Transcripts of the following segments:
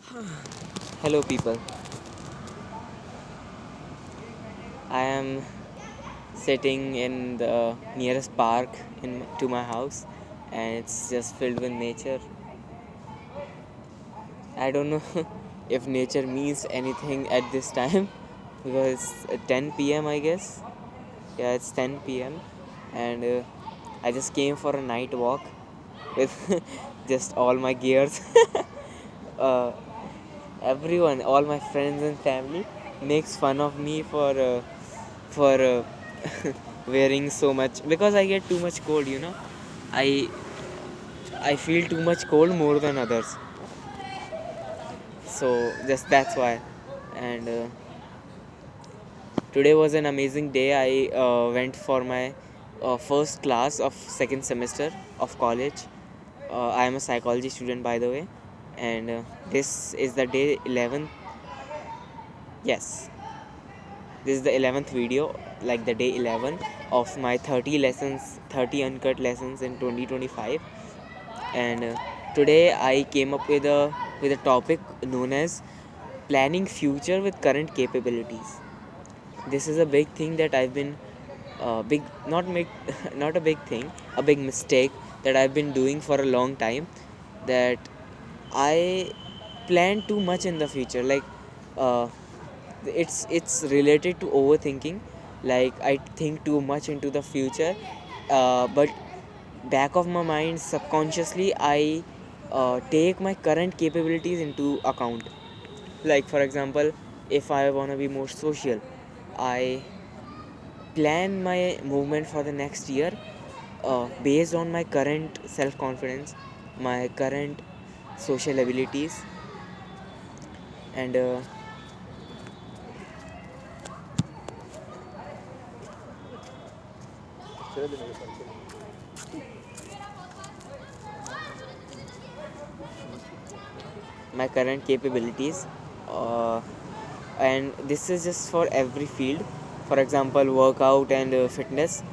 Hello, people. I am sitting in the nearest park to my house, and it's just filled with nature. I don't know if nature means anything at this time because it's 10 p.m., I guess. Yeah, it's 10 p.m., and I just came for a night walk with just all my gears. uh, Everyone, all my friends and family, makes fun of me for wearing so much because I get too much cold. I I feel too much cold more than others, so just that's why. And today was an amazing day. I went for my first class of second semester of college. I am a psychology student, by the way, and this is the day 11th. Yes, this is the 11th video, like the day 11 of my 30 lessons, 30 uncut lessons in 2025. And today I came up with a topic known as planning future with current capabilities. This is a big thing that I've been big not make not a big thing, a big mistake that I've been doing for a long time, that I plan too much in the future. Like uh, it's related to overthinking. Like I think too much into the future, but back of my mind, subconsciously, I take my current capabilities into account. Like for example, if I want to be more social, I plan my movement for the next year based on my current self confidence, my current social abilities, and my current capabilities. uh, and this is just for every field. For example, workout and fitness.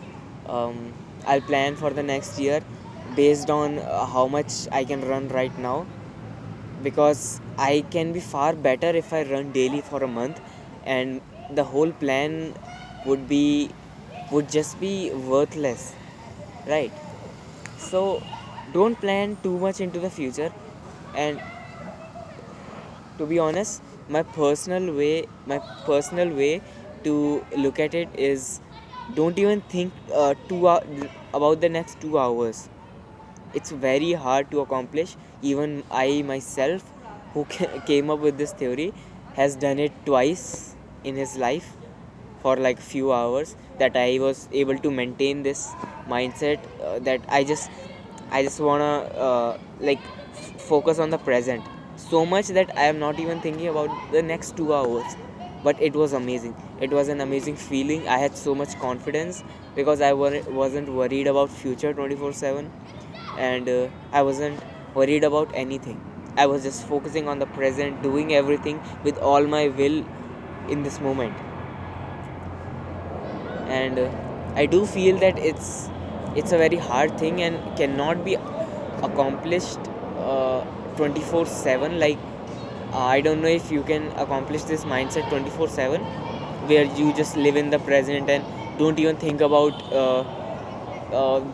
um, I'll plan for the next year based on how much I can run right now, because I can be far better if I run daily for a month, and the whole plan would be would just be worthless, right? So don't plan too much into the future. And to be honest, my personal way to look at it is, don't even think about the next 2 hours. It's very hard to accomplish. Even I myself, who came up with this theory, has done it twice in his life for like few hours, that I was able to maintain this mindset, that I just wanna like focus on the present so much that I am not even thinking about the next 2 hours. But it was amazing. It was an amazing feeling. I had so much confidence because I wasn't worried about future 24/7, and I wasn't worried about anything. I was just focusing on the present, doing everything with all my will in this moment. And I do feel that it's a very hard thing and cannot be accomplished 24/7. Like I don't know if you can accomplish this mindset 24/7, where you just live in the present and don't even think about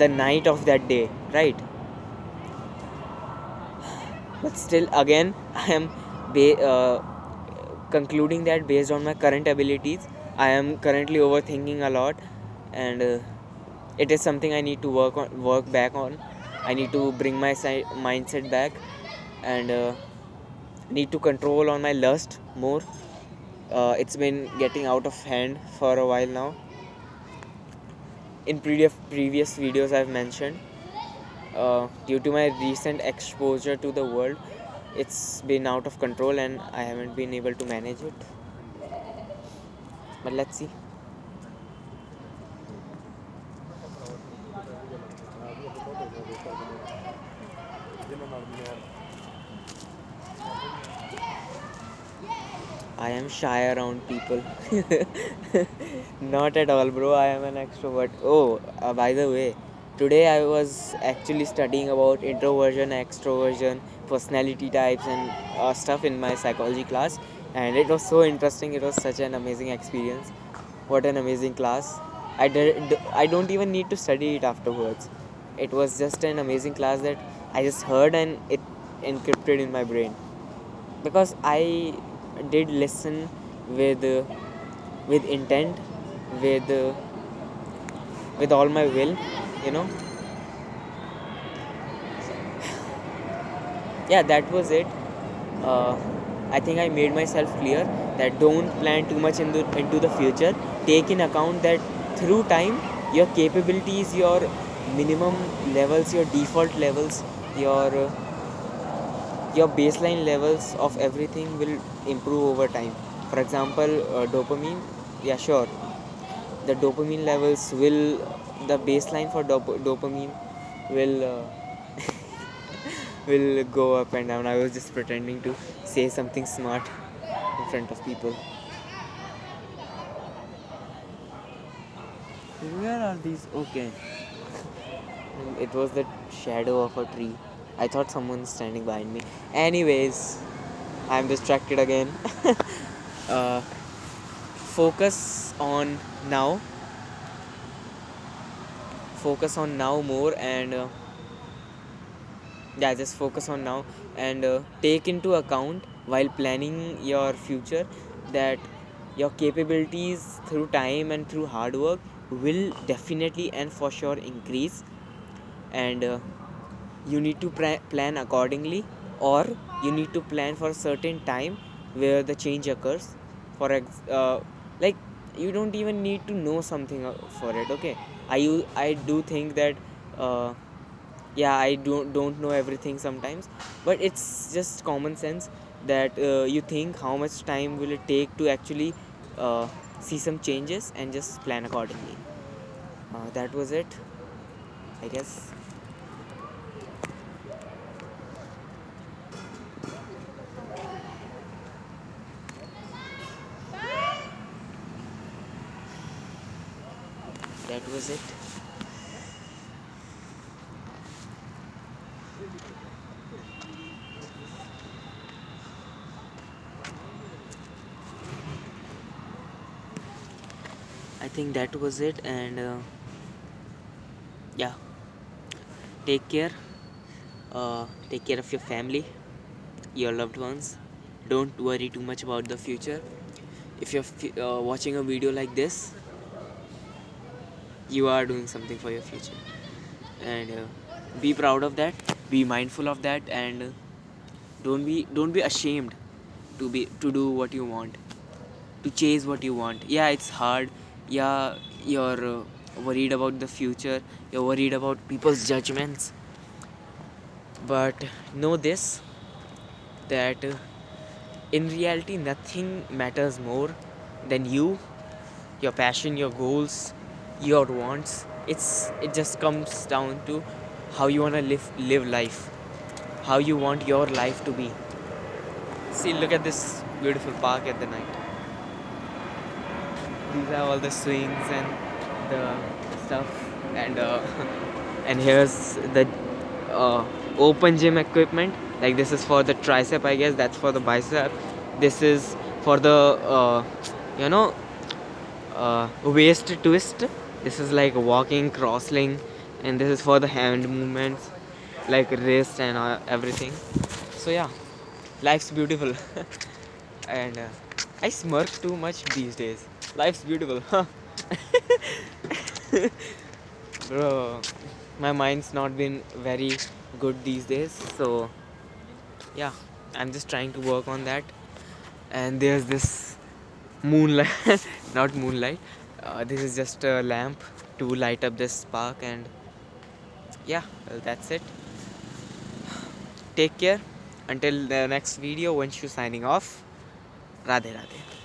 the night of that day, right? But still, again, I am concluding that based on my current abilities, I am currently overthinking a lot, and it is something I need to work back on. I need to bring my mindset back, and need to control on my lust more. It's been getting out of hand for a while now. In previous videos, I've mentioned, due to my recent exposure to the world, it's been out of control and I haven't been able to manage it. But let's see. I am shy around people. Not at all, bro. I am an extrovert. Oh, by the way, Today I was actually studying about introversion, extroversion, personality types, and stuff in my psychology class, and it was so interesting. It was such an amazing experience. What an amazing class! I don't even need to study it afterwards. It was just an amazing class that I just heard and it encrypted in my brain because I did listen with uh, with intent, with uh, with all my will, you know. Yeah, that was it. uh, I think I made myself clear that don't plan too much into the future. Take in account that through time, your capabilities, your minimum levels, your default levels, your baseline levels of everything will improve over time. For example, dopamine. Yeah, sure. The dopamine levels will, the baseline for dopamine will will go up and down. I was just pretending to say something smart in front of people. Where are these? Okay. It was the shadow of a tree. I thought someone standing behind me. Anyways, I'm distracted again. uh, focus on now. Focus on now more and yeah, just focus on now and take into account while planning your future that your capabilities through time and through hard work will definitely and for sure increase, and you need to plan accordingly, or you need to plan for a certain time where the change occurs. Like, you don't even need to know something for it. Okay, I do think that uh, yeah, I don't know everything sometimes, but it's just common sense that you think how much time will it take to actually see some changes and just plan accordingly. That was it, I guess. That was it. I think that was it, and yeah, take care. Take care of your family, your loved ones. Don't worry too much about the future. If you're watching a video like this, you are doing something for your future, and be proud of that. Be mindful of that, and don't be ashamed to do what you want, to chase what you want. Yeah, it's hard. Yeah, you're worried about the future. You're worried about people's judgments, but know this, that in reality nothing matters more than you, your passion, your goals, your wants. It just comes down to how you want to live life, how you want your life to be. See, look at this beautiful park at the night. These are all the swings and the stuff, and and here's the uh, open gym equipment. Like, this is for the tricep, I guess. That's for the bicep. This is for the you know waist twist. This is like walking, crossling, and this is for the hand movements, like wrist and everything. So yeah, life's beautiful. And I smirk too much these days. Life's beautiful, huh? Bro, my mind's not been very good these days, so yeah, I'm just trying to work on that. And there's this moonlight, not moonlight. This is just a lamp to light up this park, and yeah, well, that's it. Take care. Until the next video, Vanshu signing off. Radhe Radhe.